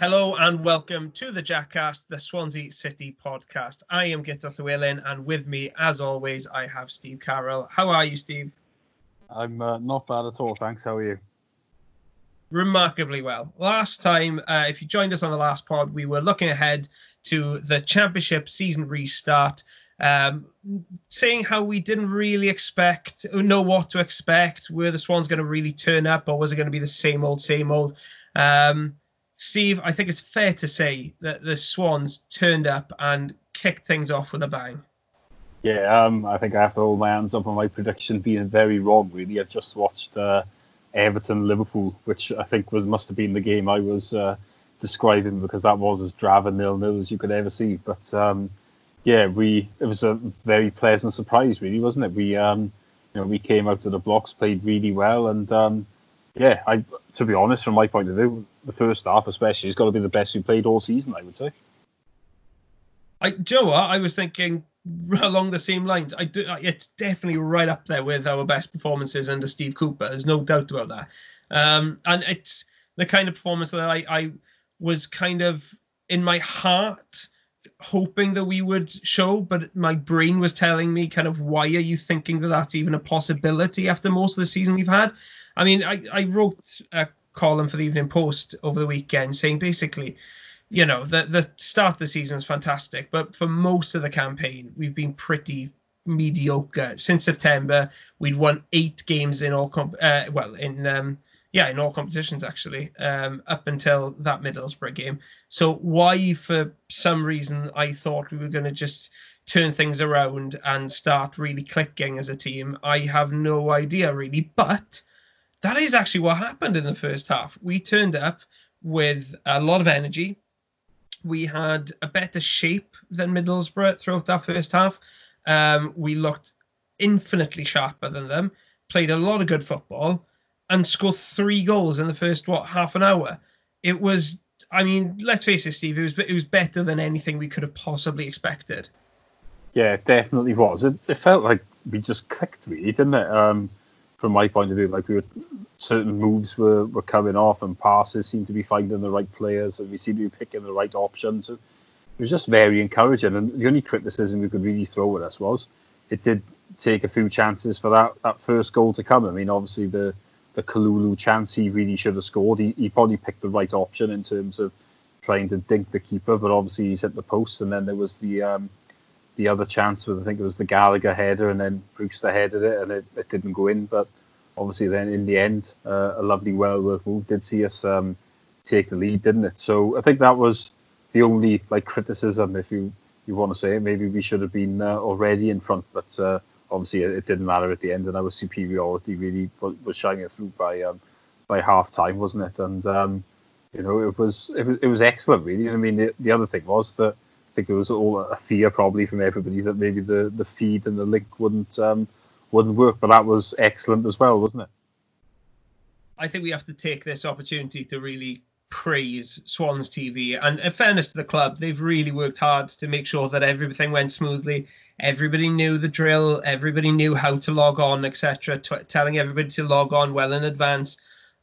Hello and welcome to the JackCast, the Swansea City podcast. I am Guto and with me, as always, I have Steve Carroll. How are you, Steve? I'm not bad at all, thanks. How are you? Remarkably well. Last time, if you joined us on the last pod, we were looking ahead to the Championship season restart, saying how we didn't really know what to expect. Were the Swans going to really turn up, or was it going to be the same old? Steve, I think it's fair to say that the Swans turned up and kicked things off with a bang. Yeah, I think I have to hold my hands up on my prediction being very wrong, really. I've just watched Everton-Liverpool, which I think must have been the game I was describing, because that was as drab and 0-0 as you could ever see. But it was a very pleasant surprise, really, wasn't it? We came out of the blocks, played really well, and to be honest, from my point of view, the first half especially has got to be the best we played all season, I would say. Joe, I was thinking along the same lines. It's definitely right up there with our best performances under Steve Cooper. There's no doubt about that. And it's the kind of performance that I was kind of in my heart hoping that we would show, but my brain was telling me kind of, why are you thinking that that's even a possibility after most of the season we've had? I mean, I wrote a column for the Evening Post over the weekend saying basically, the start of the season was fantastic, but for most of the campaign, we've been pretty mediocre. Since September, we'd won 8 games in all in all competitions, actually, up until that Middlesbrough game. So why, for some reason, I thought we were going to just turn things around and start really clicking as a team, I have no idea, really. But that is actually what happened in the first half. We turned up with a lot of energy. We had a better shape than Middlesbrough throughout that first half. We looked infinitely sharper than them, played a lot of good football, and scored 3 goals in the first, half an hour. It was, let's face it, Steve, it was better than anything we could have possibly expected. Yeah, it definitely was. It felt like we just clicked, really, didn't it? From my point of view, like certain moves were coming off, and passes seemed to be finding the right players, and we seemed to be picking the right options. It was just very encouraging, and the only criticism we could really throw at us was it did take a few chances for that first goal to come. I mean, obviously the Kalulu chance, he really should have scored. He probably picked the right option in terms of trying to dink the keeper, but obviously he's hit the post, and then there was the other chance was, I think it was the Gallagher header, and then Brewster headed it, and it didn't go in. But obviously then in the end, a lovely well-worked move did see us take the lead, didn't it? So I think that was the only criticism, if you want to say it. Maybe we should have been already in front, but obviously it didn't matter at the end, and our superiority really was shining through by half time, wasn't it? And it was excellent, really. I mean, the other thing was that I think there was all a fear probably from everybody that maybe the feed and the link wouldn't work, but that was excellent as well, wasn't it? I think we have to take this opportunity to really praise Swans TV, and in fairness to the club, they've really worked hard to make sure that everything went smoothly. Everybody knew the drill, everybody knew how to log on, etc., telling everybody to log on well in advance.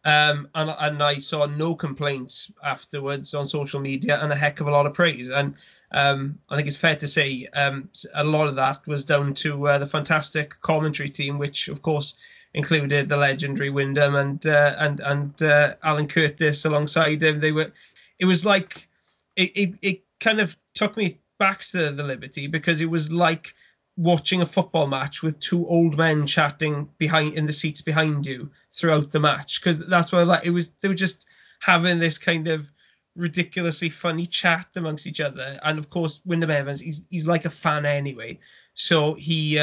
And I saw no complaints afterwards on social media, and a heck of a lot of praise. And I think it's fair to say a lot of that was down to the fantastic commentary team, which of course included the legendary Wyndham and Alan Curtis alongside him. It was like it kind of took me back to the Liberty, because it was like watching a football match with 2 old men chatting in the seats behind you throughout the match, because that's what it was. They were just having this kind of ridiculously funny chat amongst each other, and of course Wyndham Evans, he's like a fan anyway, so he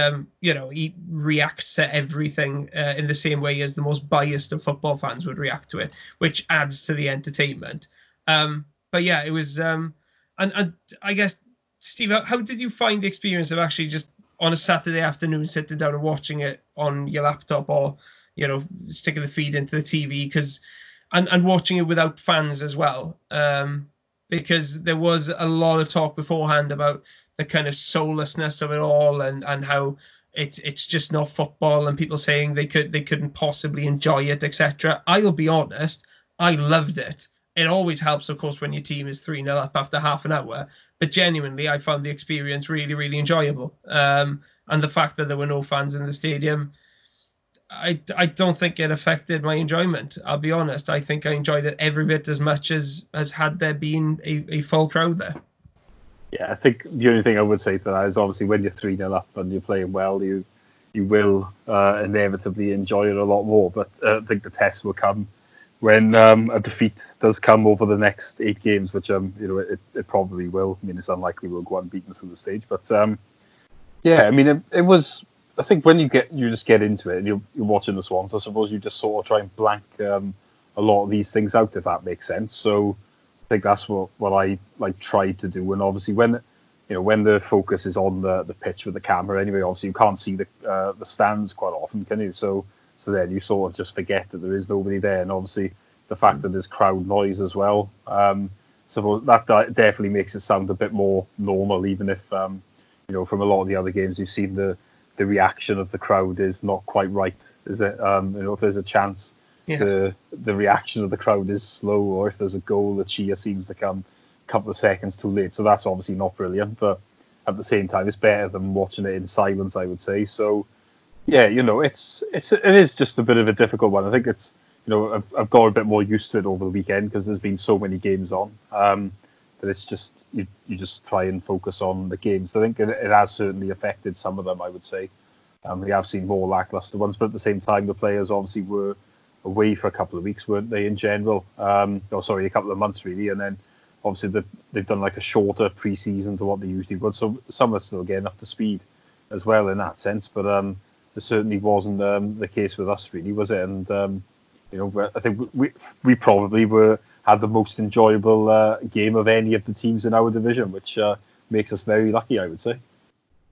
reacts to everything in the same way as the most biased of football fans would react to it, which adds to the entertainment. But yeah, it was and I guess, Steve, how did you find the experience of actually just on a Saturday afternoon sitting down and watching it on your laptop, or sticking the feed into the TV, and watching it without fans as well, because there was a lot of talk beforehand about the kind of soullessness of it all, and how it's just not football, and people saying they couldn't possibly enjoy it, etc. I'll be honest, I loved it. It always helps, of course, when your team is 3-0 up after half an hour. But genuinely, I found the experience really, really enjoyable. And the fact that there were no fans in the stadium, I don't think it affected my enjoyment. I'll be honest. I think I enjoyed it every bit as much as had there been a full crowd there. Yeah, I think the only thing I would say to that is obviously when you're 3-0 up and you're playing well, you will inevitably enjoy it a lot more. But I think the test will come when a defeat does come over the next 8 games, which it probably will. I mean, it's unlikely we'll go unbeaten through the stage, but yeah, I mean, it was. I think when you just get into it and you're watching the Swans, I suppose you just sort of try and blank a lot of these things out, if that makes sense. So I think that's what I tried to do. And obviously when the focus is on the pitch with the camera, anyway, obviously you can't see the stands quite often, can you? So then you sort of just forget that there is nobody there, and obviously the fact that there's crowd noise as well. So that definitely makes it sound a bit more normal, even if from a lot of the other games you've seen the reaction of the crowd is not quite right, is it? If there's a chance, the reaction of the crowd is slow, or if there's a goal, the cheer seems to come a couple of seconds too late. So that's obviously not brilliant, but at the same time, it's better than watching it in silence, I would say. So yeah, it is just a bit of a difficult one. I think it's I've got a bit more used to it over the weekend because there's been so many games on. But it's just you just try and focus on the games. I think it has certainly affected some of them, I would say. We have seen more lackluster ones, but at the same time, the players obviously were away for a couple of weeks, weren't they, in general? A couple of months, really. And then obviously they've done like a shorter pre-season to what they usually would. So some are still getting up to speed as well in that sense. But it certainly wasn't the case with us, really, was it? And, I think we probably had the most enjoyable game of any of the teams in our division, which makes us very lucky, I would say.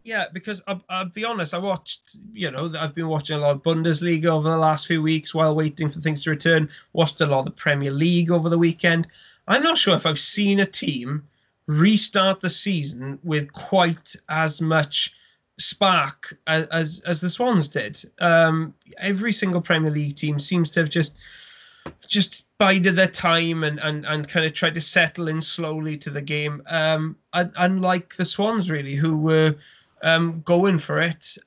Yeah, because I'll be honest, I've been watching a lot of Bundesliga over the last few weeks while waiting for things to return. Watched a lot of the Premier League over the weekend. I'm not sure if I've seen a team restart the season with quite as much spark as the Swans did. Every single Premier League team seems to have just bided their time and kind of tried to settle in slowly to the game. Unlike the Swans, really, who were going for it,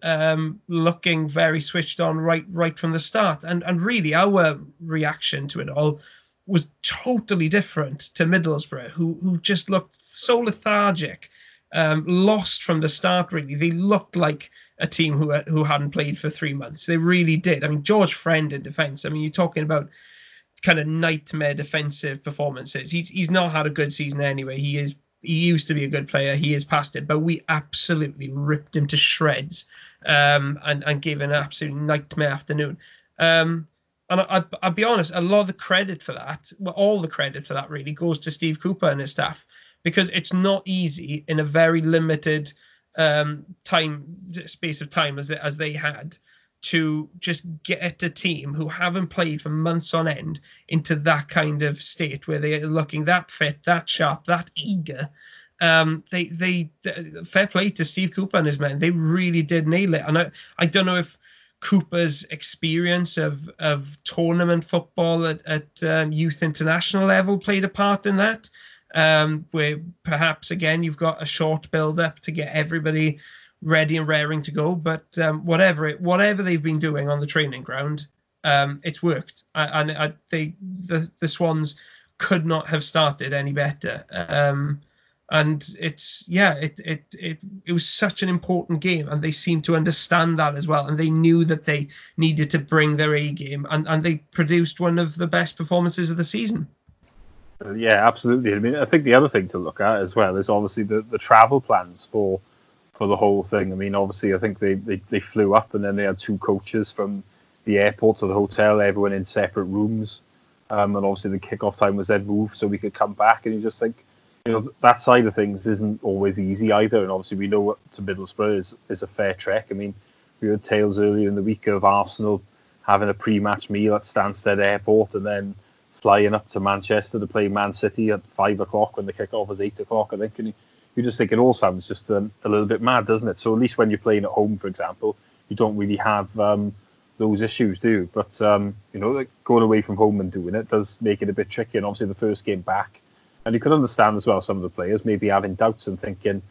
looking very switched on right from the start. And really, our reaction to it all was totally different to Middlesbrough, who just looked so lethargic, lost from the start, really. They looked like a team who hadn't played for 3 months. They really did. I mean, George Friend in defence. I mean, you're talking about kind of nightmare defensive performances. He's not had a good season anyway. He used to be a good player. He is past it, but we absolutely ripped him to shreds and gave an absolute nightmare afternoon. And I'll be honest, a lot of the credit for that, well, all the credit for that really goes to Steve Cooper and his staff, because it's not easy in a very limited space of time as they had to just get a team who haven't played for months on end into that kind of state where they are looking that fit, that sharp, that eager. They fair play to Steve Cooper and his men. They really did nail it. And I don't know if Cooper's experience of tournament football at youth international level played a part in that, where perhaps, again, you've got a short build-up to get everybody ready and raring to go, but whatever they've been doing on the training ground, it's worked, and the Swans could not have started any better. And it was such an important game, and they seemed to understand that as well, and they knew that they needed to bring their A game, and they produced one of the best performances of the season. Yeah, absolutely. I mean, I think the other thing to look at as well is obviously the travel plans for the whole thing. I mean, obviously, I think they flew up, and then they had 2 coaches from the airport to the hotel, everyone in separate rooms. And obviously the kickoff time was then moved so we could come back. And you just think, that side of things isn't always easy either. And obviously we know what to Middlesbrough is a fair trek. I mean, we heard tales earlier in the week of Arsenal having a pre-match meal at Stansted Airport and then flying up to Manchester to play Man City at 5 o'clock when the kickoff was 8 o'clock, I think. And you just think it all sounds just a little bit mad, doesn't it? So at least when you're playing at home, for example, you don't really have those issues, do you? But like going away from home and doing it does make it a bit tricky. And obviously the first game back, and you could understand as well some of the players maybe having doubts and thinking,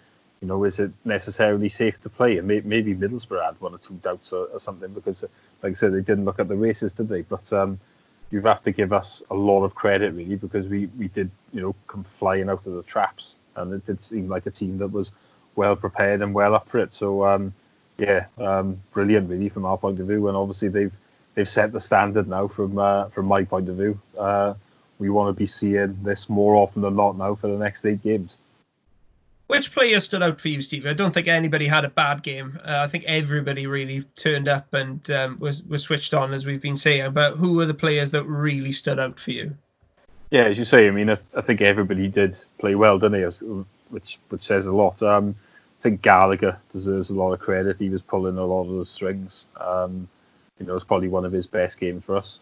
is it necessarily safe to play? And maybe Middlesbrough had one or two doubts or something, because, like I said, they didn't look at the races, did they? But you have to give us a lot of credit, really, because we did, come flying out of the traps, and it did seem like a team that was well prepared and well up for it. So, brilliant, really, from our point of view. And obviously they've set the standard now from my point of view. We want to be seeing this more often than not now for the next 8 games. Which player stood out for you, Steve? I don't think anybody had a bad game. I think everybody really turned up and was switched on, as we've been saying. But who were the players that really stood out for you? Yeah, as you say, I mean, I think everybody did play well, didn't they? Which says a lot. I think Gallagher deserves a lot of credit. He was pulling a lot of the strings. It was probably one of his best games for us.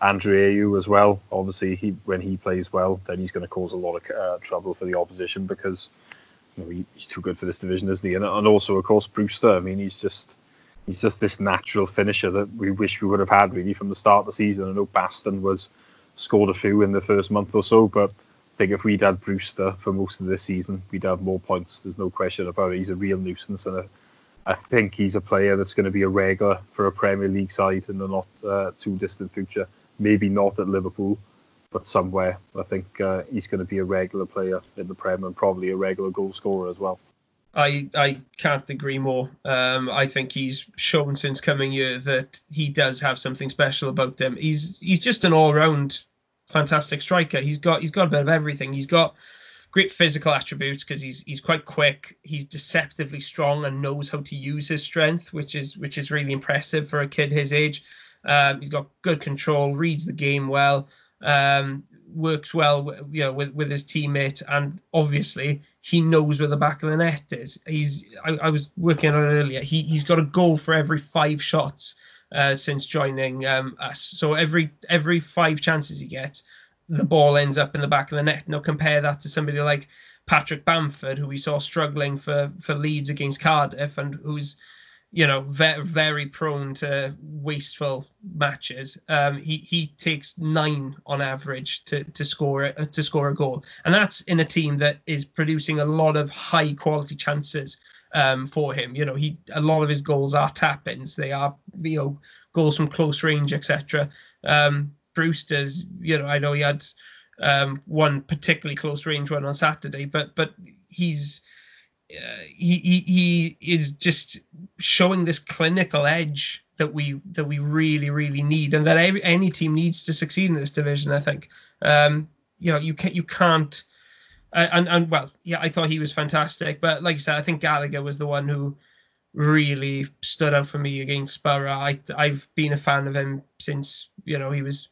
Andrew as well. Obviously, when he plays well, then he's going to cause a lot of trouble for the opposition, because he's too good for this division, isn't he? And also, of course, Brewster. I mean, he's just this natural finisher that we wish we would have had, really, from the start of the season. I know Baston scored a few in the first month or so, but I think if we'd had Brewster for most of this season, we'd have more points. There's no question about it. He's a real nuisance, and I think he's a player that's going to be a regular for a Premier League side in the not too distant future. Maybe not at Liverpool, but somewhere. I think he's going to be a regular player in the Prem, and probably a regular goal scorer as well. I can't agree more. I think he's shown since coming here that he does have something special about him. He's just an all-round fantastic striker. He's got a bit of everything. He's got great physical attributes because he's quite quick. He's deceptively strong and knows how to use his strength, which is really impressive for a kid his age. He's got good control, reads the game well, works well, with his teammates, and obviously he knows where the back of the net is. I was working on it earlier. He's got a goal for every 5 shots since joining us. So every 5 chances he gets, the ball ends up in the back of the net. Now compare that to somebody like Patrick Bamford, who we saw struggling for Leeds against Cardiff, and who's very, very prone to wasteful matches. He takes 9 on average to score a goal, and that's in a team that is producing a lot of high quality chances for him. A lot of his goals are tap-ins. They are goals from close range, etc. Brewster's, I know he had one particularly close range one on Saturday, but he's he is just showing this clinical edge that we really, really need, and that any team needs to succeed in this division. I think you can't. I thought he was fantastic, but like I said, I think Gallagher was the one who really stood out for me against Borough. I've been a fan of him since he was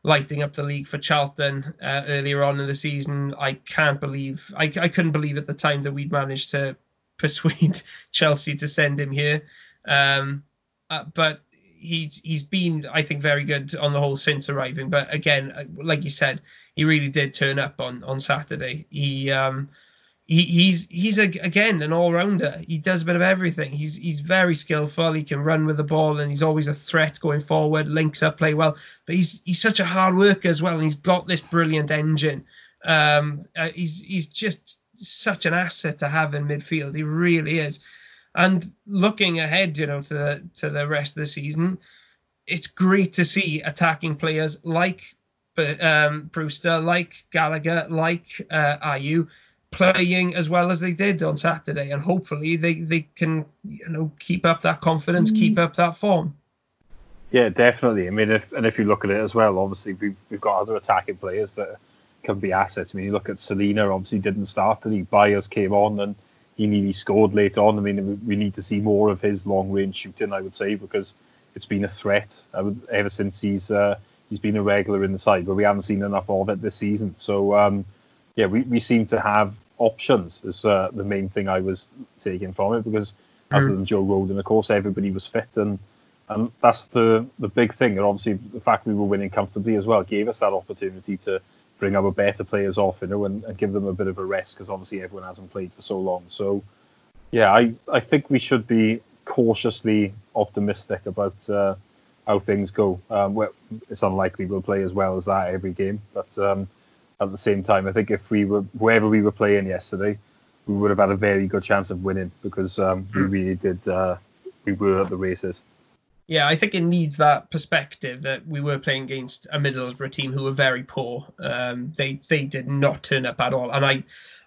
lighting up the league for Charlton earlier on in the season. I couldn't believe at the time that we'd managed to persuade Chelsea to send him here. But he's been, I think, very good on the whole since arriving. But again, like you said, he really did turn up on Saturday. He's again an all-rounder. He does a bit of everything. He's very skillful. He can run with the ball, and he's always a threat going forward. Links up, play well. But he's such a hard worker as well, and he's got this brilliant engine. He's just such an asset to have in midfield. He really is. And looking ahead, to the rest of the season, it's great to see attacking players like Brewster, like Gallagher, like Ayew, playing as well as they did on Saturday, and hopefully they can keep up that confidence, keep up that form. Yeah, definitely. I mean, if you look at it as well, obviously we've got other attacking players that can be assets. I mean, you look at Selena, obviously didn't start, and Byers came on and he nearly scored late on. I mean, we need to see more of his long range shooting, I would say, because it's been a threat ever since he's been a regular in the side, but we haven't seen enough of it this season. So we seem to have options is the main thing I was taking from it, because other than Joe Rodon, of course, everybody was fit, and that's the big thing. And obviously the fact we were winning comfortably as well gave us that opportunity to bring our better players off, and give them a bit of a rest, because obviously everyone hasn't played for so long. So yeah, I think we should be cautiously optimistic about how things go. Well, it's unlikely we'll play as well as that every game, but at the same time, I think if whoever we were playing yesterday, we would have had a very good chance of winning because we really did. We were at the races. Yeah, I think it needs that perspective that we were playing against a Middlesbrough team who were very poor. They did not turn up at all, and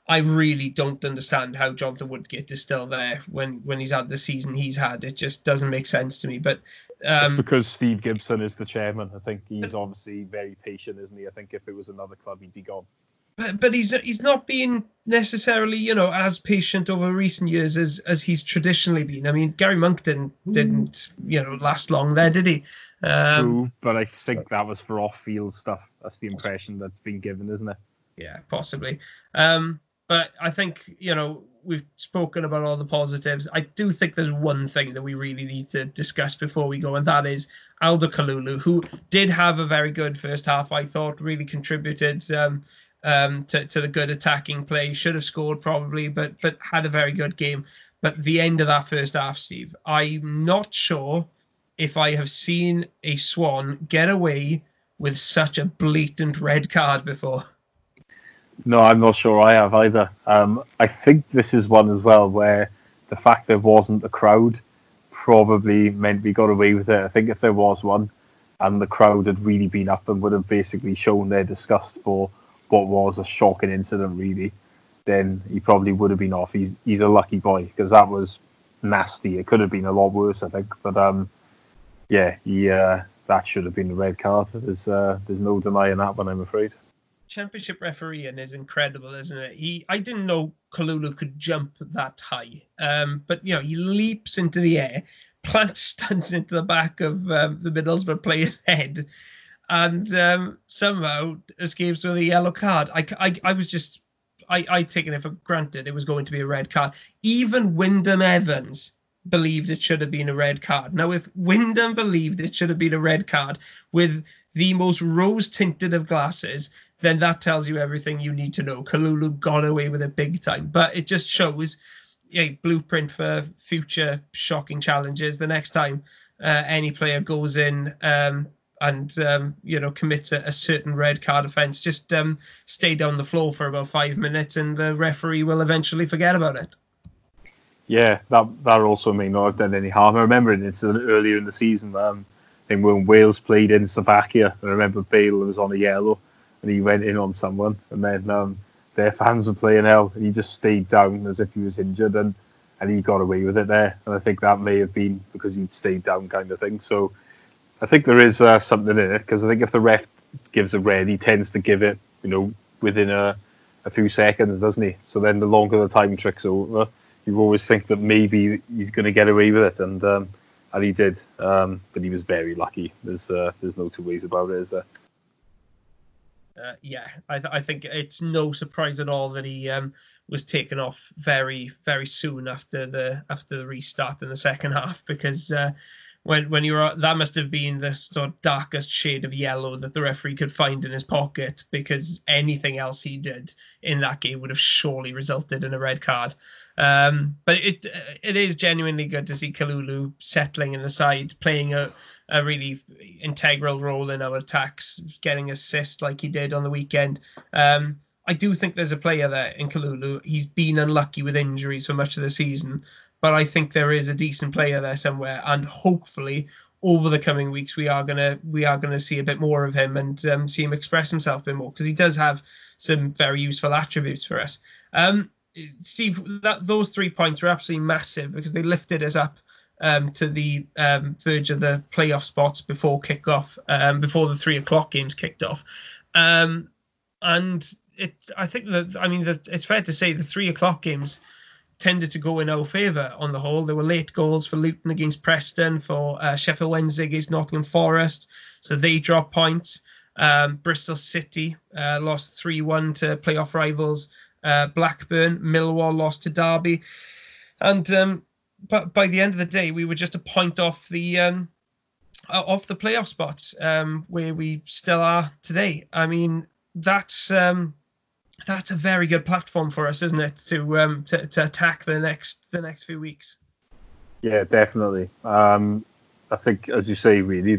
I really don't understand how Jonathan Woodgate is still there when he's had the season he's had. It just doesn't make sense to me. But it's because Steve Gibson is the chairman. I think he's obviously very patient, isn't he? I think if it was another club, he'd be gone. But he's not been necessarily, you know, as patient over recent years as he's traditionally been. I mean, Gary Monk didn't you know, last long there, did he? True, but I think that was for off-field stuff. That's the impression that's been given, isn't it? Yeah, possibly. But I think, you know, we've spoken about all the positives. I do think there's one thing that we really need to discuss before we go, and that is Aldo Kalulu, who did have a very good first half, I thought, really contributed to the good attacking play. Should have scored probably, but had a very good game. But the end of that first half, Steve, I'm not sure if I have seen a Swan get away with such a blatant red card before. No, I'm not sure I have either. I think this is one as well where the fact there wasn't a crowd probably meant we got away with it. I think if there was one and the crowd had really been up and would have basically shown their disgust for what was a shocking incident, really, then he probably would have been off. He's a lucky boy because that was nasty. It could have been a lot worse, I think. But that should have been a red card. There's no denying that one, I'm afraid. Championship refereeing is incredible, isn't it? I didn't know Kalulu could jump that high, but you know, he leaps into the air, plants stunts into the back of the Middlesbrough player's head, and somehow escapes with a yellow card. I'd taken it for granted it was going to be a red card. Even Wyndham Evans believed it should have been a red card. Now, if Wyndham believed it should have been a red card with the most rose-tinted of glasses, then that tells you everything you need to know. Kalulu got away with it big time. But it just shows a blueprint for future shocking challenges. The next time any player goes in and commits a certain red card offence, just stay down the floor for about 5 minutes and the referee will eventually forget about it. Yeah, that also may not have done any harm. I remember an incident earlier in the season, I think when Wales played in Slovakia, I remember Bale was on a yellow and he went in on someone, and then their fans were playing hell, and he just stayed down as if he was injured, and he got away with it there. And I think that may have been because he'd stayed down kind of thing. So I think there is something in it, because I think if the ref gives a red, he tends to give it, within a few seconds, doesn't he? So then the longer the time trick's over, you always think that maybe he's going to get away with it, and he did. But he was very lucky. There's no two ways about it, is there? I think it's no surprise at all that he was taken off very, very soon after the restart in the second half, because when you were, that must have been the sort of darkest shade of yellow that the referee could find in his pocket, because anything else he did in that game would have surely resulted in a red card. But it is genuinely good to see Kalulu settling in the side, playing a really integral role in our attacks, getting assists like he did on the weekend. I do think there's a player there in Kalulu. He's been unlucky with injuries for much of the season, but I think there is a decent player there somewhere, and hopefully over the coming weeks we are gonna see a bit more of him and see him express himself a bit more, because he does have some very useful attributes for us. Steve, those 3 points are absolutely massive, because they lifted us up to the verge of the playoff spots before kickoff, before the 3 o'clock games kicked off. And I think it's fair to say the 3 o'clock games tended to go in our favour on the whole. There were late goals for Luton against Preston, for Sheffield Wednesday against Nottingham Forest, so they dropped points. Bristol City lost 3-1 to playoff rivals Blackburn. Millwall lost to Derby, and but by the end of the day, we were just a point off the playoff spots, where we still are today. I mean, that's a very good platform for us, isn't it, to attack the next few weeks. Yeah, definitely. I think, as you say, really,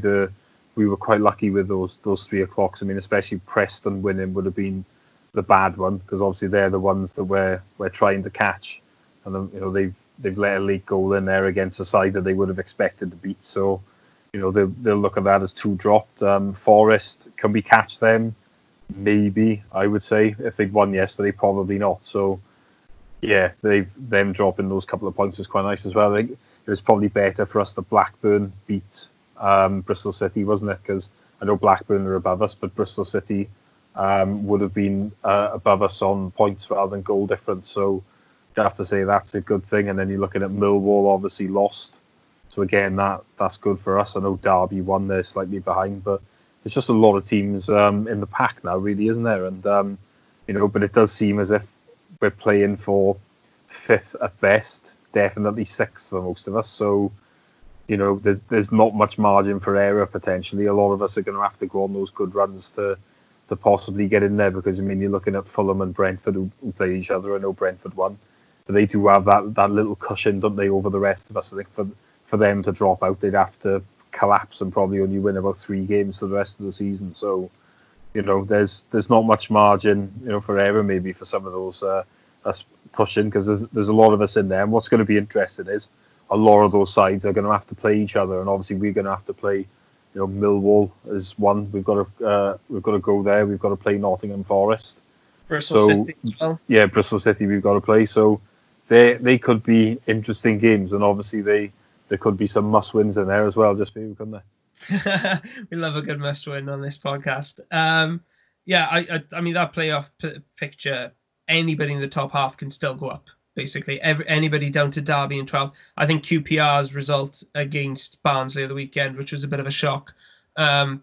we were quite lucky with those 3 o'clocks. I mean, especially Preston winning would have been the bad one, because obviously they're the ones that we're trying to catch, and then, they've let a late goal in there against a side that they would have expected to beat. So, they'll look at that as two dropped. Forest, can we catch them? Maybe, I would say. If they'd won yesterday, probably not. So yeah, them dropping those couple of points was quite nice as well. I think it was probably better for us that Blackburn beat Bristol City, wasn't it? Because I know Blackburn are above us, but Bristol City would have been above us on points rather than goal difference. So you have to say that's a good thing. And then you're looking at Millwall, obviously lost. So again, that's good for us. I know Derby won, they're slightly behind, but there's just a lot of teams in the pack now, really, isn't there? And but it does seem as if we're playing for fifth at best, definitely sixth for most of us. So, there's not much margin for error potentially. A lot of us are going to have to go on those good runs to possibly get in there, because, you're looking at Fulham and Brentford who play each other. I know Brentford won, but they do have that little cushion, don't they, over the rest of us. I think for them to drop out, they'd have to collapse and probably only win about 3 games for the rest of the season. So, there's not much margin, for error maybe for some of those us pushing, because there's a lot of us in there. And what's going to be interesting is a lot of those sides are going to have to play each other, and obviously we're going to have to play. Millwall is one. We've got to go there. We've got to play Nottingham Forest. Bristol City as well. Yeah, Bristol City we've got to play. So they could be interesting games, and obviously there could be some must-wins in there as well, just maybe, couldn't there? We love a good must-win on this podcast. Yeah, I mean, that playoff picture, anybody in the top half can still go up, basically. Anybody down to Derby in 12. I think QPR's result against Barnsley the weekend, which was a bit of a shock,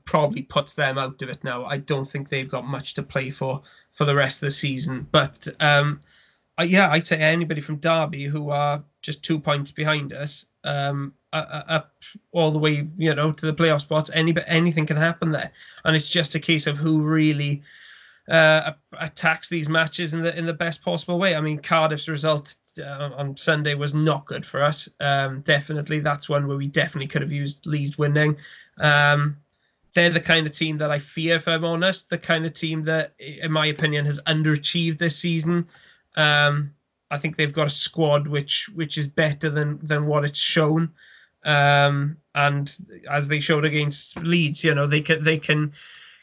probably puts them out of it now. I don't think they've got much to play for the rest of the season. But I'd say anybody from Derby who are just 2 points behind us, up all the way, to the playoff spots. Anything can happen there, and it's just a case of who really attacks these matches in the best possible way. I mean, Cardiff's result on Sunday was not good for us. Definitely, that's one where we definitely could have used Leeds winning. They're the kind of team that I fear, if I'm honest. The kind of team that, in my opinion, has underachieved this season. I think they've got a squad which is better than what it's shown. And as they showed against Leeds, they can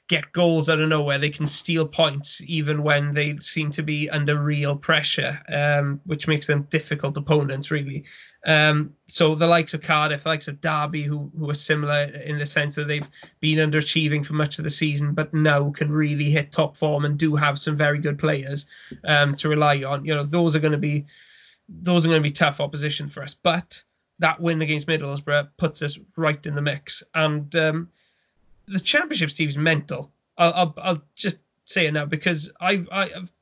get goals out of nowhere. They can steal points even when they seem to be under real pressure, which makes them difficult opponents, really. So the likes of Cardiff, the likes of Derby, who are similar in the sense that they've been underachieving for much of the season, but now can really hit top form and do have some very good players to rely on. Those are going to be tough opposition for us. But that win against Middlesbrough puts us right in the mix. And the Championship, Steve's mental. I'll just say it now, because I've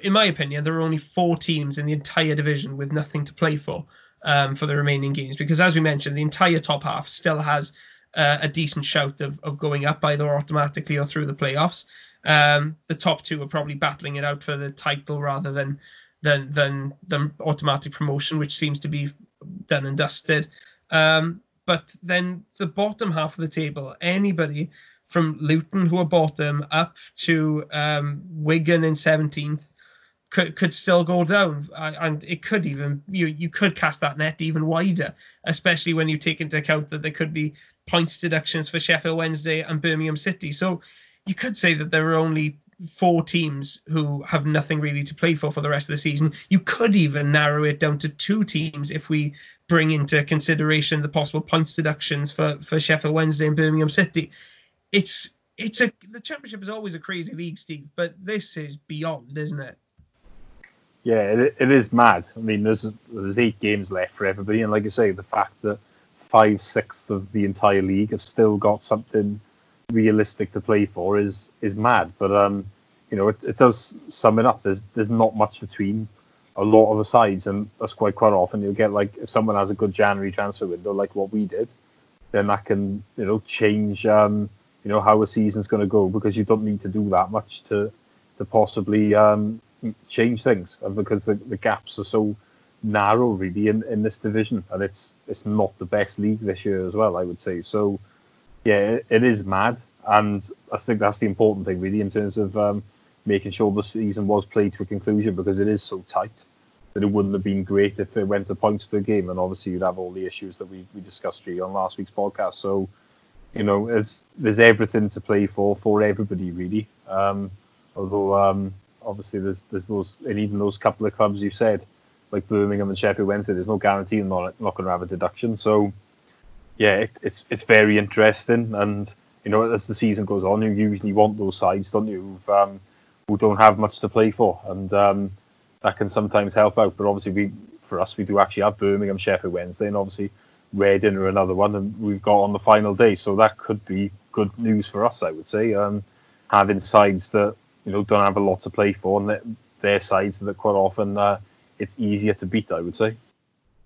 in my opinion, there are only 4 teams in the entire division with nothing to play for the remaining games. Because as we mentioned, the entire top half still has a decent shout of going up either automatically or through the playoffs. The top 2 are probably battling it out for the title rather than automatic promotion, which seems to be done and dusted. But then the bottom half of the table, anybody from Luton, who are bottom, up to Wigan in 17th, could still go down. And it could even, you could cast that net even wider, especially when you take into account that there could be points deductions for Sheffield Wednesday and Birmingham City. So you could say that there are only 4 teams who have nothing really to play for the rest of the season. You could even narrow it down to 2 teams if we bring into consideration the possible points deductions for Sheffield Wednesday and Birmingham City. The Championship is always a crazy league, Steve, but this is beyond, isn't it? Yeah, it is mad. I mean, there's 8 games left for everybody, and like you say, the fact that 5/6 of the entire league have still got something realistic to play for is mad. But it does sum it up. There's not much between a lot of the sides, and that's quite often you'll get, like, if someone has a good January transfer window like what we did, then that can change how a season's going to go, because you don't need to do that much to possibly change things, because the gaps are so narrow really in this division, and it's not the best league this year as well, I would say. So yeah, it is mad, and I think that's the important thing really in terms of making sure the season was played to a conclusion, because it is so tight that it wouldn't have been great if it went to points per game, and obviously you'd have all the issues that we discussed really on last week's podcast. So there's everything to play for everybody really. Although obviously there's those, and even those couple of clubs you said, like Birmingham and Sheffield Wednesday, there's no guarantee they're not going to have a deduction. So yeah, it's very interesting, and as the season goes on, you usually want those sides, don't you, who don't have much to play for, and that can sometimes help out. But obviously we do actually have Birmingham, Sheffield Wednesday, and obviously Reading or another one, and we've got on the final day, so that could be good news for us, I would say, having sides that don't have a lot to play for, and their sides that quite often it's easier to beat, I would say.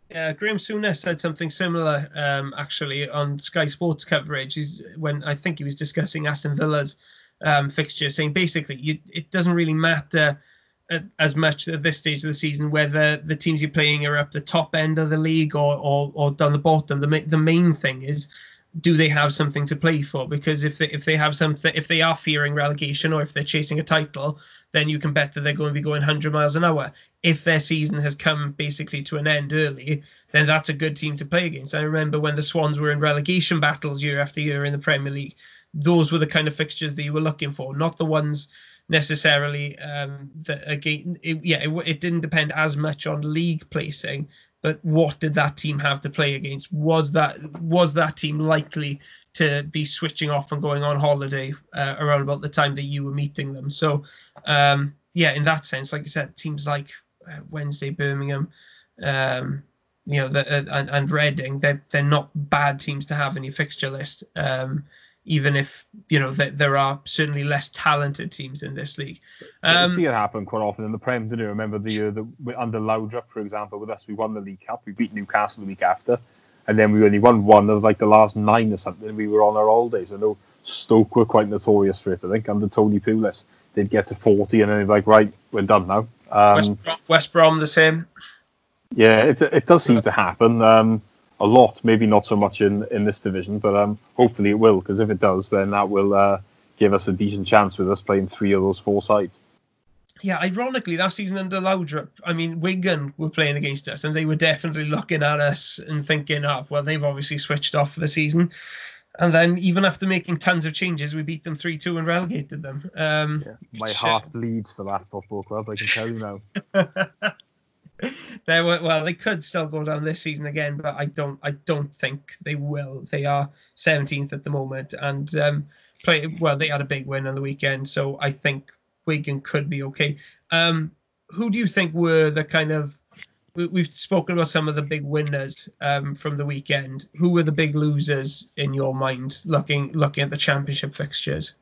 Yeah, Graham Souness said something similar actually on Sky Sports coverage. When I think he was discussing Aston Villa's fixture, saying basically it doesn't really matter as much at this stage of the season whether the teams you're playing are up the top end of the league or down the bottom. The main thing is, do they have something to play for? Because if they have something, if they are fearing relegation or if they're chasing a title, then you can bet that they're going to be going 100 miles an hour. If their season has come basically to an end early, then that's a good team to play against. I remember when the Swans were in relegation battles year after year in the Premier League, those were the kind of fixtures that you were looking for, not the ones necessarily that again. It didn't depend as much on league placing, but what did that team have to play against? Was that team likely to be switching off and going on holiday around about the time that you were meeting them? So, in that sense, like I said, teams like Wednesday, Birmingham, and Reading, they're not bad teams to have in your fixture list. Even if there are certainly less talented teams in this league. You see it happen quite often in the Prem, didn't you? Remember the year that under Laudrup, for example, with us, we won the League Cup, we beat Newcastle the week after, and then we only won one of like the last 9 or something. We were on our holidays. I know Stoke were quite notorious for it, I think, under Tony Pulis. They'd get to 40 and then they'd be like, right, we're done now. West Brom the same. Yeah, it does seem to happen. A lot, maybe not so much in this division, but hopefully it will, because if it does, then that will give us a decent chance with us playing 3 of those 4 sides. Yeah, ironically, that season under Laudrup, I mean, Wigan were playing against us, and they were definitely looking at us and thinking, they've obviously switched off for the season. And then even after making tons of changes, we beat them 3-2 and relegated them. My heart bleeds for that football club, I can tell you now. They could still go down this season again, but I don't think they will. They are 17th at the moment, and they had a big win on the weekend, so I think Wigan could be okay. Who do you think were the kind of... We've spoken about some of the big winners from the weekend. Who were the big losers in your mind, looking at the championship fixtures?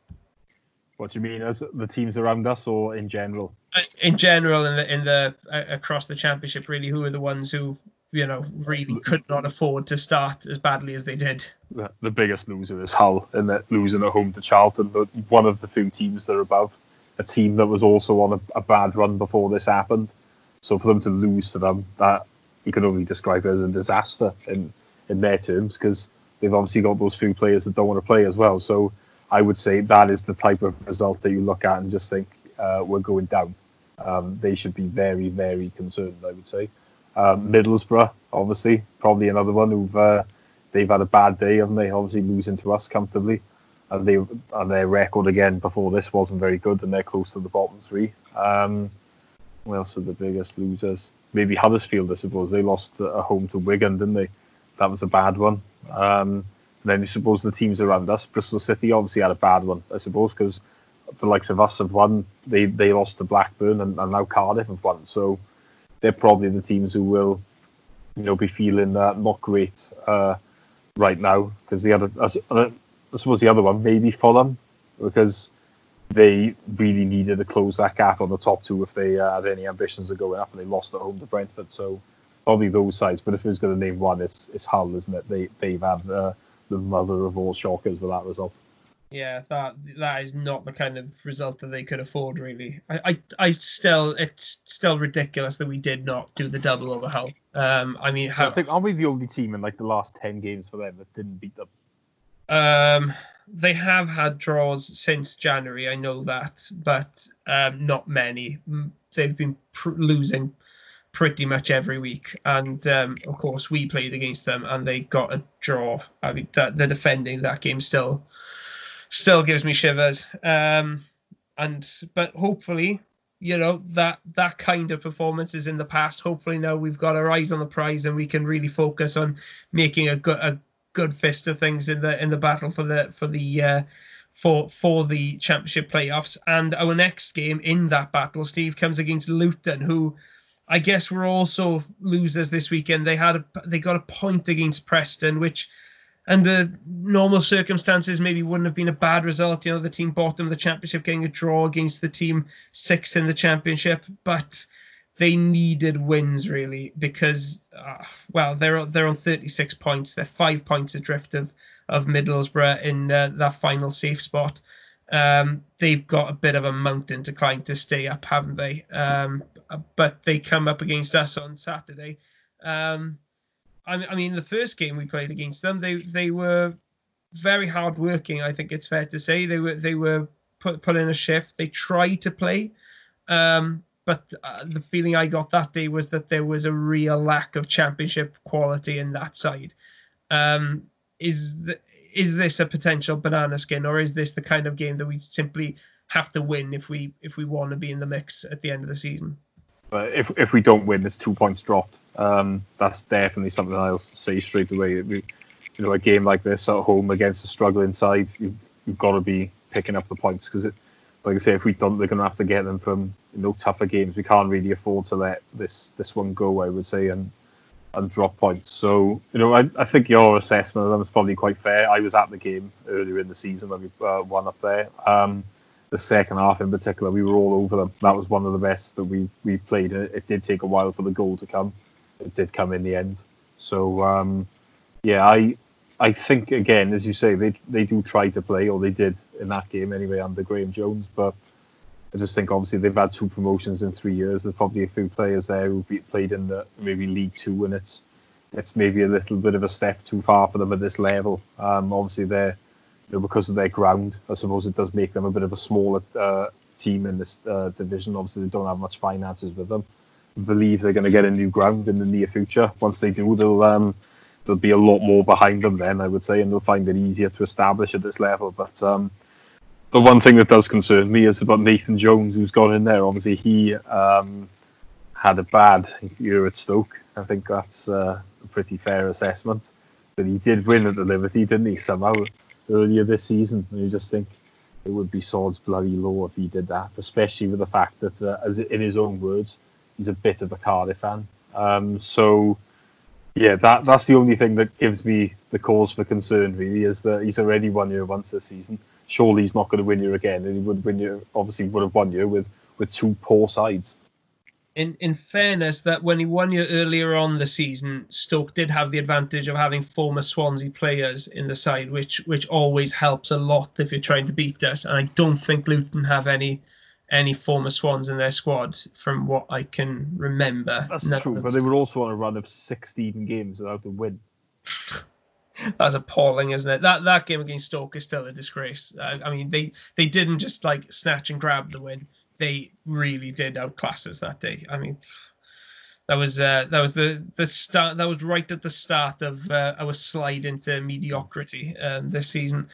What do you mean, as the teams around us, or in general? In general, in the across the championship, really, who are the ones who really could not afford to start as badly as they did? The biggest loser is Hull, and they're losing at home to Charlton, but one of the few teams that are above, a team that was also on a bad run before this happened. So for them to lose to them, that you can only describe it as a disaster in their terms, because they've obviously got those few players that don't want to play as well. So I would say that is the type of result that you look at and just think, we're going down. They should be very, very concerned, I would say. Middlesbrough, obviously, probably another one they've had a bad day, haven't they? Obviously losing to us comfortably, and their record again before this wasn't very good, and they're close to the bottom 3. What else are the biggest losers? Maybe Huddersfield, I suppose. They lost at home to Wigan, didn't they? That was a bad one. And then you suppose the teams around us, Bristol City obviously had a bad one, I suppose, because the likes of us have won. They lost to Blackburn, and now Cardiff have won. So they're probably the teams who will, be feeling not great right now. Because I suppose the other one, maybe Fulham, because they really needed to close that gap on the top 2 if they had any ambitions of going up, and they lost at home to Brentford. So probably those sides. But if I was going to name one, it's Hull, isn't it? They've had the mother of all shockers with that result. Yeah, that is not the kind of result that they could afford, really. I still, it's still ridiculous that we did not do the double overhaul. I mean, I how think, aren't we the only team in like the last 10 games for them that didn't beat them? they have had draws since January, I know that, but not many. They've been losing pretty much every week, and of course we played against them and they got a draw. I mean, the defending that game still gives me shivers. But hopefully, that kind of performance is in the past. Hopefully now we've got our eyes on the prize and we can really focus on making a good fist of things in the battle for the championship playoffs. And our next game in that battle, Steve, comes against Luton, who I guess were also losers this weekend. They got a point against Preston, which under normal circumstances maybe wouldn't have been a bad result. The team bottom of the championship getting a draw against the team sixth in the championship, but they needed wins really because they're on 36 points. They're 5 points adrift of Middlesbrough in that final safe spot. They've got a bit of a mountain to climb to stay up, haven't they? But they come up against us on Saturday. I mean, the first game we played against them, they were very hard working. I think it's fair to say they were put in a shift. They tried to play, but the feeling I got that day was that there was a real lack of championship quality in that side. Is this a potential banana skin, or is this the kind of game that we simply have to win if we want to be in the mix at the end of the season? But if we don't win, there's 2 points dropped. That's definitely something I'll say straight away. A game like this at home against a struggling side, you've got to be picking up the points because, like I say, if we don't, they're going to have to get them from tougher games. We can't really afford to let this one go, I would say, and drop points. So I think your assessment of them is probably quite fair. I was at the game earlier in the season when we won up there. The second half in particular, we were all over them. That was one of the best that we played. It did take a while for the goal to come. It did come in the end. So I think again, as you say, they do try to play, or they did in that game anyway under Graham Jones. But I just think obviously they've had 2 promotions in 3 years. There's probably a few players there who played in the maybe League Two, and it's maybe a little bit of a step too far for them at this level. Obviously they're because of their ground, I suppose it does make them a bit of a smaller team in this division. Obviously, they don't have much finances with them. I believe they're going to get a new ground in the near future. Once they do, there'll be a lot more behind them then, I would say, and they'll find it easier to establish at this level. But the one thing that does concern me is about Nathan Jones, who's gone in there. Obviously, he had a bad year at Stoke. I think that's a pretty fair assessment. But he did win at the Liberty, didn't he, somehow? Earlier this season, and you just think it would be sod's bloody law if he did that, especially with the fact that, as in his own words, he's a bit of a Cardiff fan. So, yeah, that's the only thing that gives me the cause for concern, really, is that he's already won you once this season. Surely he's not going to win you again, and he would have won you with 2 poor sides. In fairness, that when he won you earlier on the season, Stoke did have the advantage of having former Swansea players in the side, which always helps a lot if you're trying to beat us. And I don't think Luton have any former Swans in their squad, from what I can remember. That's true, but they were also on a run of 16 games without a win. That's appalling, isn't it? That game against Stoke is still a disgrace. I mean, they didn't just like snatch and grab the win. They really did outclass us that day. I mean, that was the start. That was right at the start of our slide into mediocrity this season.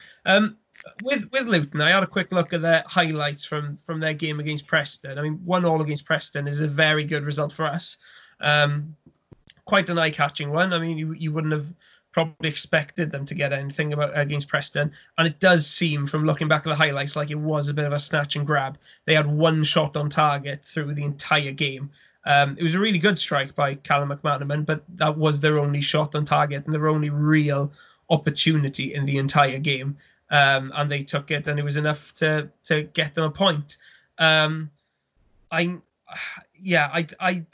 With Luton, I had a quick look at their highlights from their game against Preston. I mean, 1-1 against Preston is a very good result for us. Quite an eye-catching one. I mean, you wouldn't have probably expected them to get anything against Preston, and it does seem from looking back at the highlights like it was a bit of a snatch and grab. They had 1 shot on target through the entire game. It was a really good strike by Callum McManaman, but that was their only shot on target and their only real opportunity in the entire game, and they took it, and it was enough to get them a point. I'd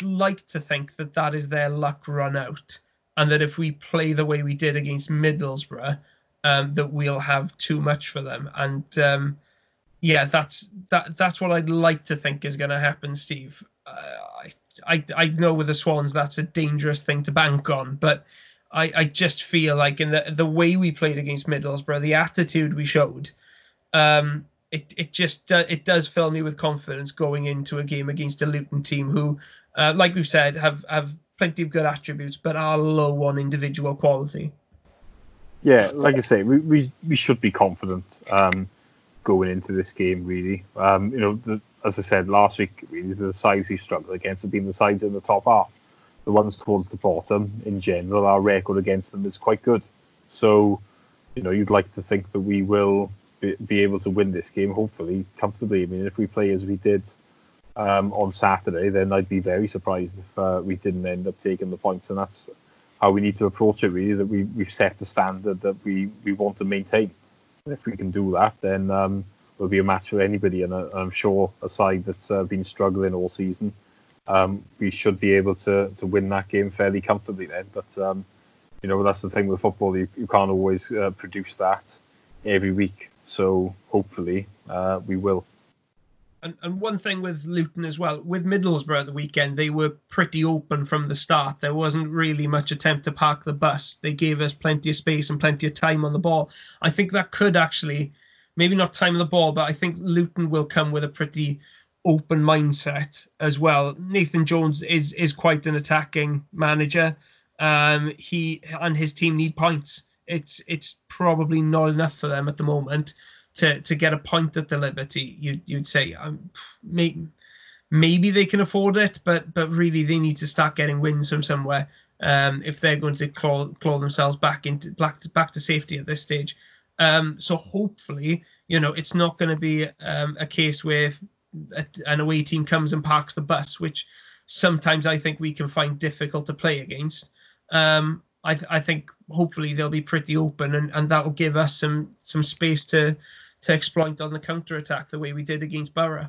like to think that is their luck run out, and that if we play the way we did against Middlesbrough, that we'll have too much for them. And yeah, that's what I'd like to think is going to happen, Steve. I know with the Swans that's a dangerous thing to bank on, but I just feel like in the way we played against Middlesbrough, the attitude we showed, it does fill me with confidence going into a game against a Luton team who, like we've said, have plenty of good attributes, but are low on individual quality. Yeah, like I say, we should be confident going into this game, really. As I said last week, really, the sides we struggled against have been the sides in the top half. The ones towards the bottom, in general, our record against them is quite good. So, you'd like to think that we will be able to win this game, hopefully, comfortably. I mean, if we play as we did on Saturday, then I'd be very surprised if we didn't end up taking the points. And that's how we need to approach it, really, that we've set the standard that we want to maintain. And if we can do that, then we'll be a match for anybody. And I'm sure a side that's been struggling all season, we should be able to win that game fairly comfortably then. But, that's the thing with football. You can't always produce that every week. So hopefully we will. And one thing with Luton as well, with Middlesbrough at the weekend, they were pretty open from the start. There wasn't really much attempt to park the bus. They gave us plenty of space and plenty of time on the ball. I think that could actually, maybe not time on the ball, but I think Luton will come with a pretty open mindset as well. Nathan Jones is quite an attacking manager. He and his team need points. It's probably not enough for them at the moment to get a point at the Liberty. You'd say maybe they can afford it, but really they need to start getting wins from somewhere if they're going to claw themselves back to safety at this stage. So hopefully, it's not going to be a case where an away team comes and parks the bus, which sometimes I think we can find difficult to play against. I think hopefully they'll be pretty open, and that'll give us some space to exploit on the counter-attack the way we did against Borough.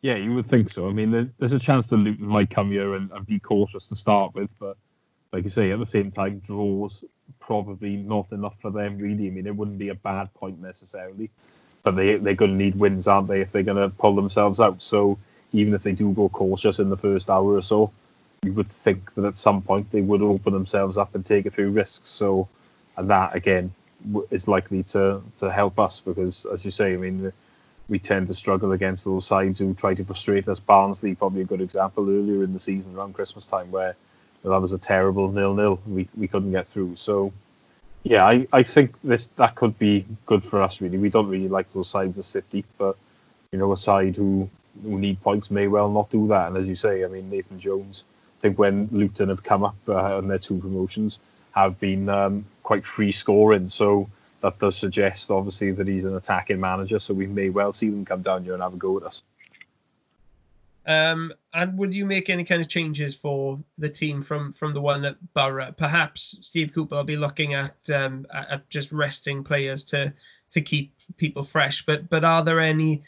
Yeah, you would think so. I mean, there's a chance that Luton might come here and be cautious to start with, but like you say, at the same time, draws probably not enough for them, really. I mean, it wouldn't be a bad point necessarily, but they're going to need wins, aren't they, if they're going to pull themselves out. So even if they do go cautious in the first hour or so, you would think that at some point they would open themselves up and take a few risks. So, and that, again, is likely to help us because, as you say, I mean, we tend to struggle against those sides who try to frustrate us. Barnsley, probably a good example earlier in the season around Christmas time where that was a terrible 0-0. We couldn't get through. So, yeah, I think that could be good for us, really. We don't really like those sides that sit deep, but, a side who need points may well not do that. And as you say, I mean, Nathan Jones, I think when Luton have come up on their two promotions, have been quite free scoring. So that does suggest, obviously, that he's an attacking manager. So we may well see them come down here and have a go at us. And would you make any kind of changes for the team from the one at Borough? Perhaps Steve Cooper will be looking at just resting players to keep people fresh. But are there any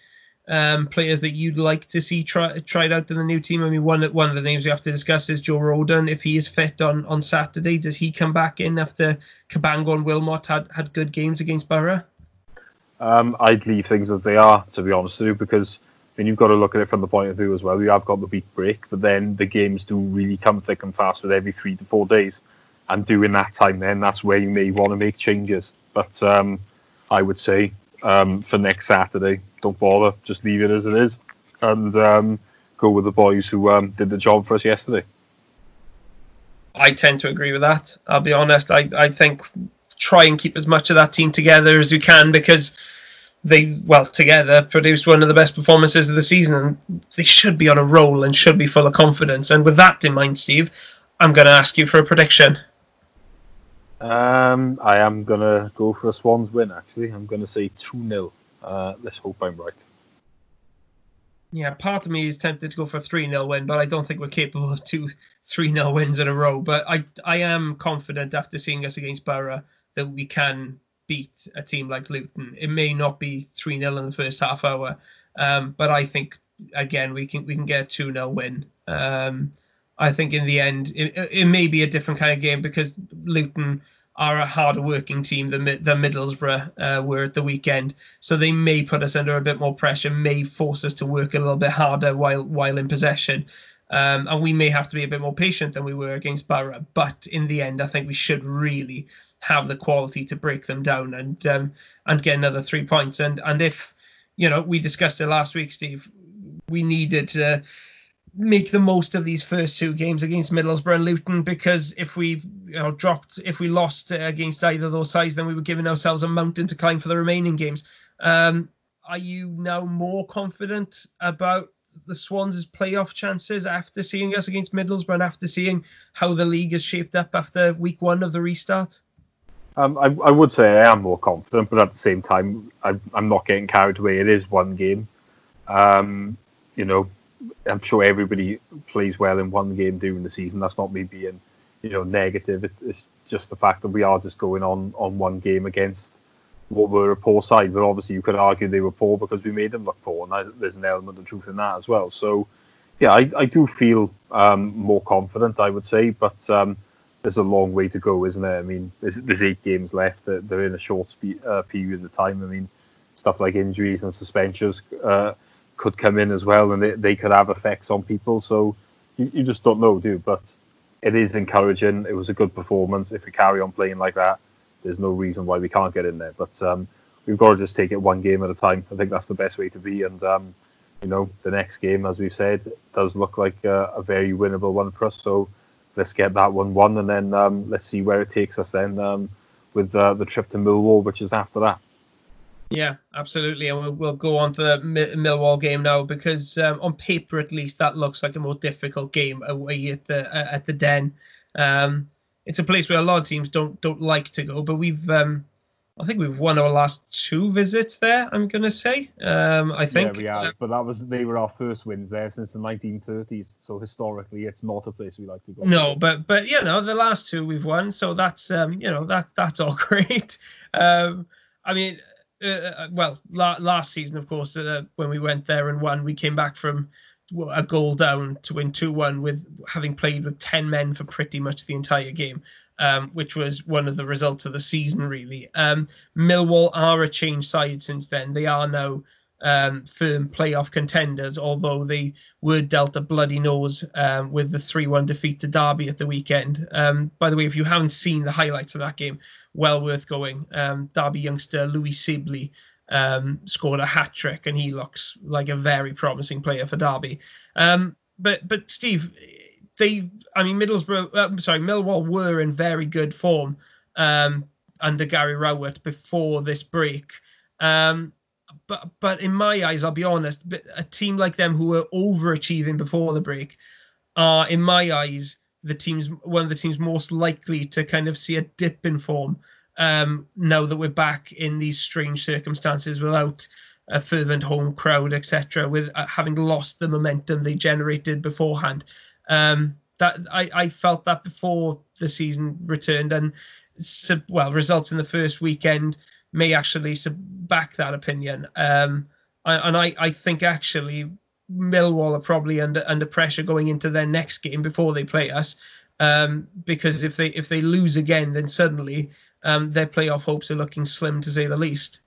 players that you'd like to see tried out in the new team? I mean, one of the names we have to discuss is Joe Rodon. If he is fit on Saturday, does he come back in after Cabango and Wilmot had good games against Borough? I'd leave things as they are, to be honest with you, because you've got to look at it from the point of view as well. We have got the week break, but then the games do really come thick and fast with every 3 to 4 days. And during that time, then that's where you may want to make changes. But I would say for next Saturday, don't bother, just leave it as it is, and go with the boys who did the job for us yesterday. I tend to agree with that. I'll be honest. I think try and keep as much of that team together as you can because they, together produced one of the best performances of the season, and they should be on a roll and should be full of confidence. And with that in mind, Steve, I'm going to ask you for a prediction. I am going to go for a Swans win, actually. I'm going to say 2-0. Let's hope I'm right. Yeah, part of me is tempted to go for a 3-0 win, but I don't think we're capable of 2 3-0 wins in a row. But I am confident after seeing us against Borough that we can beat a team like Luton. It may not be 3-0 in the first half hour, but I think, again, we can get a 2-0 win. I think in the end, it may be a different kind of game because Luton are a harder working team than Middlesbrough were at the weekend. So they may put us under a bit more pressure, may force us to work a little bit harder while in possession. And we may have to be a bit more patient than we were against Borough. But in the end, I think we should really have the quality to break them down and get another 3 points. And if, we discussed it last week, Steve, we needed to make the most of these first two games against Middlesbrough and Luton, because if we lost against either of those sides, then we were giving ourselves a mountain to climb for the remaining games. Are you now more confident about the Swans' playoff chances after seeing us against Middlesbrough and after seeing how the league is shaped up after week one of the restart? I would say I am more confident, but at the same time, I'm not getting carried away. It is one game. I'm sure everybody plays well in one game during the season. That's not me being, negative. It's just the fact that we are just going on one game against what were a poor side. But obviously, you could argue they were poor because we made them look poor, and there's an element of truth in that as well. So, yeah, I do feel more confident, I would say, but there's a long way to go, isn't there? I mean, there's 8 games left. They're in a short period of time. I mean, stuff like injuries and suspensions could come in as well, and they could have effects on people. So you just don't know, do you? But it is encouraging. It was a good performance. If we carry on playing like that, there's no reason why we can't get in there. But we've got to just take it one game at a time. I think that's the best way to be. And, the next game, as we've said, does look like a very winnable one for us. So let's get that 1-1, and then let's see where it takes us then with the trip to Millwall, which is after that. Yeah, absolutely. And we'll go on to the Millwall game now, because on paper, at least, that looks like a more difficult game away at the Den. It's a place where a lot of teams don't like to go, but I think we've won our last 2 visits there, I'm going to say. I think. Yeah, we have, but they were our first wins there since the 1930s. So historically, it's not a place we like to go. No, but the last 2 we've won, so that's that's all great. Last season, of course, when we went there and won, we came back from a goal down to win 2-1 with having played with 10 men for pretty much the entire game, which was one of the results of the season, really. Millwall are a changed side since then. They are now firm playoff contenders, although they were dealt a bloody nose with the 3-1 defeat to Derby at the weekend. By the way, if you haven't seen the highlights of that game, well worth going. Derby youngster Louis Sibley scored a hat-trick, and he looks like a very promising player for Derby. But Steve, Millwall were in very good form under Gary Rowett before this break. But in my eyes, I'll be honest, a team like them who were overachieving before the break are, in my eyes, one of the teams most likely to kind of see a dip in form now that we're back in these strange circumstances without a fervent home crowd, etc., with having lost the momentum they generated beforehand. That I felt that before the season returned, and results in the first weekend may actually back that opinion. I think actually Millwall are probably under pressure going into their next game before they play us, because if they lose again, then suddenly their playoff hopes are looking slim, to say the least.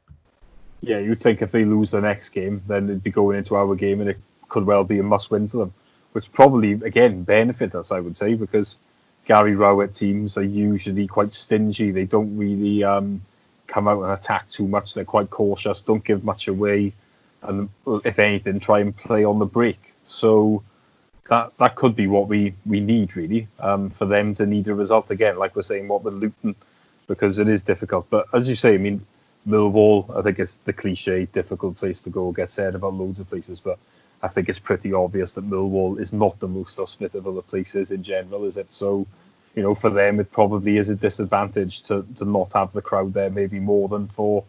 Yeah, you'd think if they lose the next game, then they'd be going into our game, and it could well be a must-win for them, which probably, again, benefit us, I would say, because Gary Rowett teams are usually quite stingy. They don't really come out and attack too much. They're quite cautious, don't give much away, and if anything, try and play on the break. So that could be what we need, really, for them to need a result again, like we're saying, what with Luton, because it is difficult. But as you say, I mean, Millwall, I think it's the cliche, difficult place to go, gets said about loads of places, but I think it's pretty obvious that Millwall is not the most hospitable of places in general, is it? So, for them, it probably is a disadvantage to not have the crowd there, maybe more than for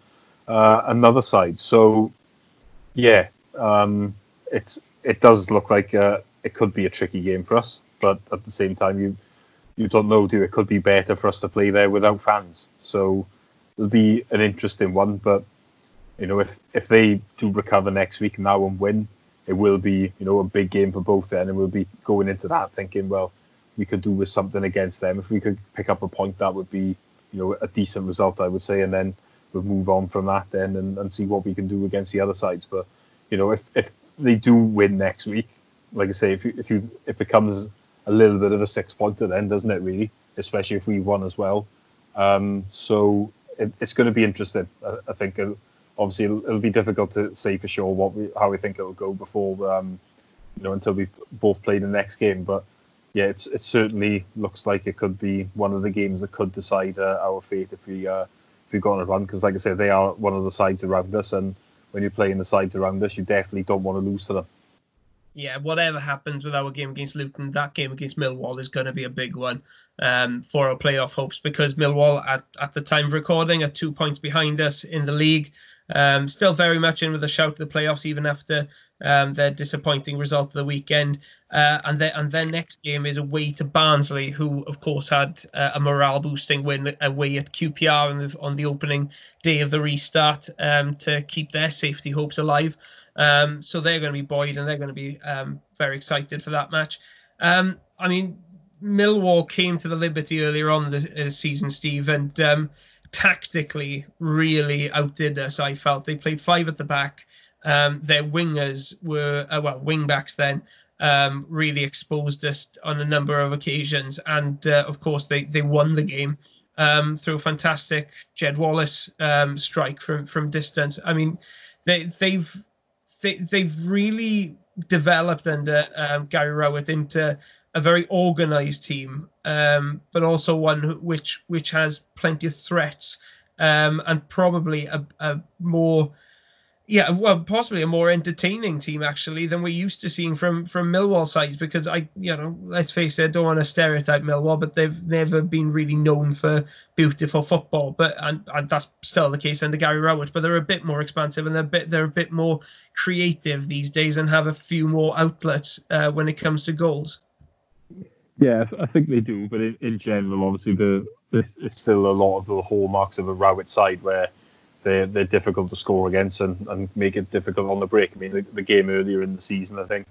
another side. So, yeah, it does look like it could be a tricky game for us, but at the same time, you don't know, do you? It could be better for us to play there without fans. So it'll be an interesting one, but if they do recover next week now and win, it will be a big game for both then, and we'll be going into that thinking, well, we could do with something against them. If we could pick up a point, that would be a decent result, I would say, and then we'll move on from that then and see what we can do against the other sides. But if they do win next week, like I say, it becomes a little bit of a 6-pointer then, doesn't it? Really, especially if we won as well. So it's going to be interesting. I think obviously it'll be difficult to say for sure how we think it'll go before until we've both played the next game. But yeah, it certainly looks like it could be one of the games that could decide our fate if we go on a run. Because like I said, they are one of the sides around us, and when you're playing the sides around us, you definitely don't want to lose to them. Yeah, whatever happens with our game against Luton, that game against Millwall is going to be a big one for our playoff hopes, because Millwall, at the time of recording, are 2 points behind us in the league. Still very much in with a shout to the playoffs, even after their disappointing result of the weekend. And their next game is away to Barnsley, who, of course, had a morale-boosting win away at QPR on the opening day of the restart to keep their safety hopes alive. So they're going to be buoyed, and they're going to be very excited for that match. I mean, Millwall came to the Liberty earlier on this season, Steve, and tactically really outdid us, I felt. They played 5 at the back. Their wingers were, wing backs then, really exposed us on a number of occasions. And, of course, they won the game through a fantastic Jed Wallace strike from distance. I mean, they've really developed under Gary Rowett into a very organised team, but also one which has plenty of threats, and probably a more, possibly a more entertaining team actually than we're used to seeing from Millwall sides. Because let's face it, I don't want to stereotype Millwall, but they've never been really known for beautiful football. But and that's still the case under Gary Rowett. But they're a bit more expansive, and they're a bit more creative these days, and have a few more outlets when it comes to goals. Yeah, I think they do, but in general, obviously, it's still a lot of the hallmarks of a Rowett side where they're difficult to score against and make it difficult on the break. I mean, the game earlier in the season, I think,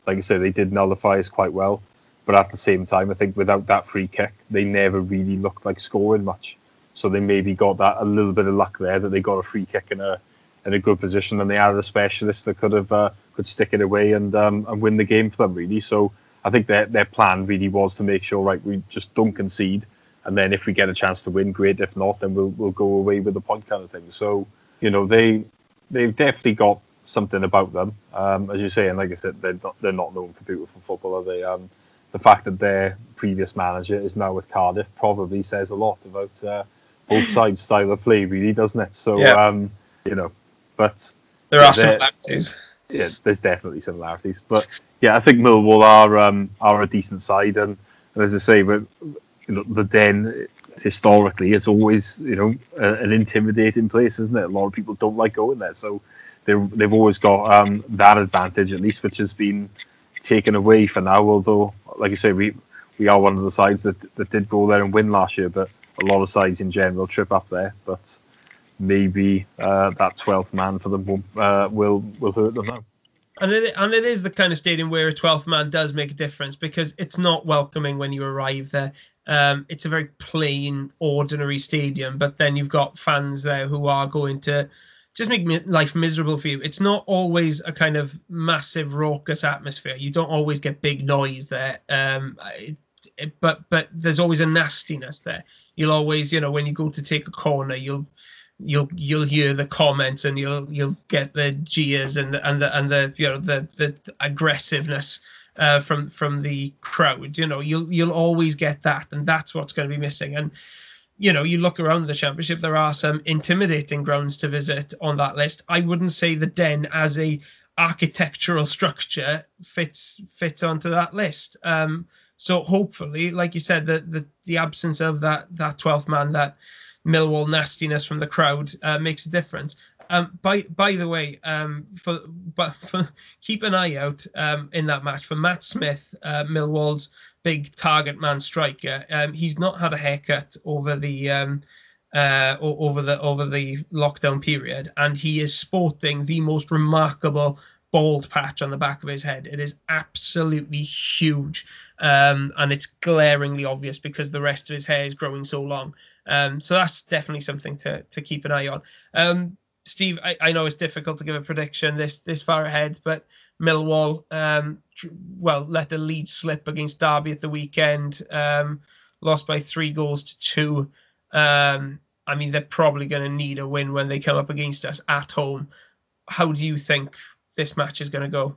like I said, they did nullify us quite well, but at the same time, I think without that free kick, they never really looked like scoring much. So they maybe got that a little bit of luck there, that they got a free kick in a good position, and they had a specialist that could stick it away and win the game for them, really. So I think their plan really was to make sure, right, we just don't concede, and then if we get a chance to win, great. If not, then we'll go away with the point kind of thing. So they've definitely got something about them, as you say, and like I said, they're not known for beautiful football, are they? The fact that their previous manager is now with Cardiff probably says a lot about both sides' style of play, really, doesn't it? So but there are similarities. Yeah, there's definitely similarities, but yeah, I think Millwall are a decent side, and as I say, but the Den historically, it's always an intimidating place, isn't it? A lot of people don't like going there, so they've always got that advantage, at least, which has been taken away for now. Although, like you say, we are one of the sides that did go there and win last year, but a lot of sides in general trip up there. But maybe that 12th man for them will hurt them now. And it is the kind of stadium where a 12th man does make a difference, because it's not welcoming when you arrive there. It's a very plain, ordinary stadium, but then you've got fans there who are going to just make life miserable for you. It's not always a kind of massive, raucous atmosphere. You don't always get big noise there. But there's always a nastiness there. You'll always, when you go to take a corner, you'll hear the comments, and you'll get the jeers and the aggressiveness from the crowd. You'll always get that, and that's what's going to be missing. And you look around the Championship, there are some intimidating grounds to visit on that list. I wouldn't say the Den as a architectural structure fits onto that list. So hopefully, like you said, the absence of that 12th man, that Millwall nastiness from the crowd, makes a difference. By the way, for keep an eye out in that match for Matt Smith, Millwall's big target man striker. He's not had a haircut over the lockdown period, and he is sporting the most remarkable bald patch on the back of his head. It is absolutely huge, and it's glaringly obvious because the rest of his hair is growing so long. So that's definitely something to keep an eye on. Steve, I know it's difficult to give a prediction this far ahead, but Millwall, let the lead slip against Derby at the weekend, lost by 3-2. I mean, they're probably going to need a win when they come up against us at home. How do you think this match is going to go?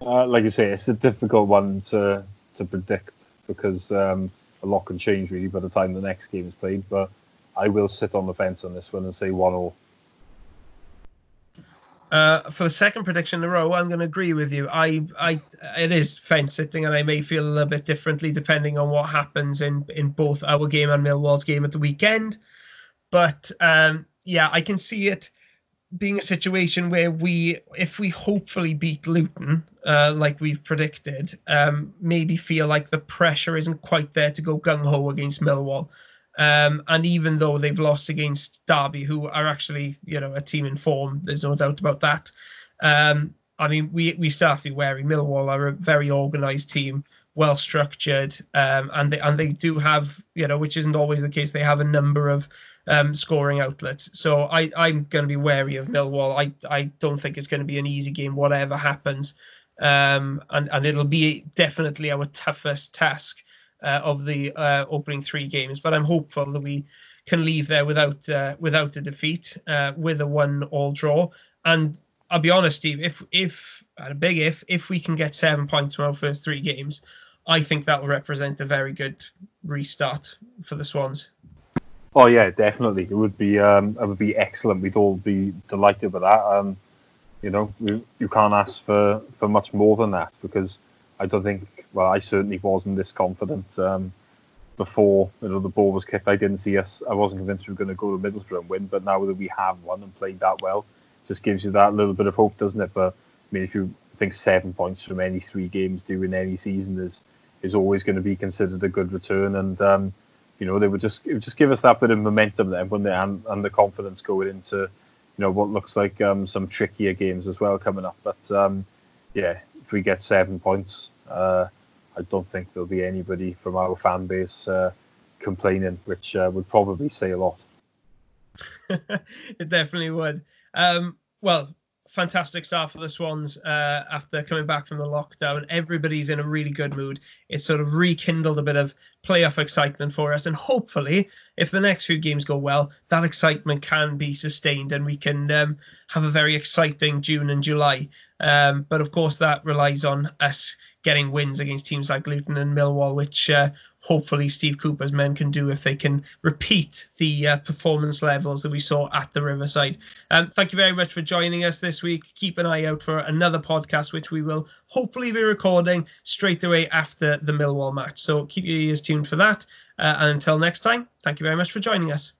Like you say, it's a difficult one to predict because a lot can change really by the time the next game is played. But I will sit on the fence on this one and say 1-1. For the second prediction in a row, I'm going to agree with you. It is fence sitting, and I may feel a little bit differently depending on what happens in both our game and Millwall's game at the weekend. But I can see it being a situation where if we hopefully beat Luton, like we've predicted, maybe feel like the pressure isn't quite there to go gung-ho against Millwall. And even though they've lost against Derby, who are actually, a team in form, there's no doubt about that. I mean, we still have to be wary. Millwall are a very organised team, well structured, and they do have, which isn't always the case. They have a number of scoring outlets. So I'm going to be wary of Millwall. I don't think it's going to be an easy game, whatever happens, and it'll be definitely our toughest task of the opening 3 games, but I'm hopeful that we can leave there without a defeat, with a 1-1 draw. And I'll be honest, Steve, if we can get 7 points from our first 3 games, I think that will represent a very good restart for the Swans. Oh yeah, definitely. It would be excellent. We'd all be delighted with that. You can't ask for much more than that because I don't think. Well, I certainly wasn't this confident before the ball was kicked. I wasn't convinced we were going to go to Middlesbrough and win, but now that we have won and played that well, it just gives you that little bit of hope, doesn't it? But I mean, if you think 7 points from any 3 games during any season is always going to be considered a good return, and they would just give us that bit of momentum then, wouldn't they? And the confidence going into what looks like some trickier games as well coming up. But if we get 7 points. I don't think there'll be anybody from our fan base complaining, which would probably say a lot. It definitely would. Fantastic start for the Swans after coming back from the lockdown. Everybody's in a really good mood. It's sort of rekindled a bit of playoff excitement for us. And hopefully, if the next few games go well, that excitement can be sustained and we can have a very exciting June and July. But of course, that relies on us getting wins against teams like Luton and Millwall, which hopefully Steve Cooper's men can do if they can repeat the performance levels that we saw at the Riverside. Thank you very much for joining us this week. Keep an eye out for another podcast, which we will hopefully be recording straight away after the Millwall match. So keep your ears tuned for that. And until next time, thank you very much for joining us.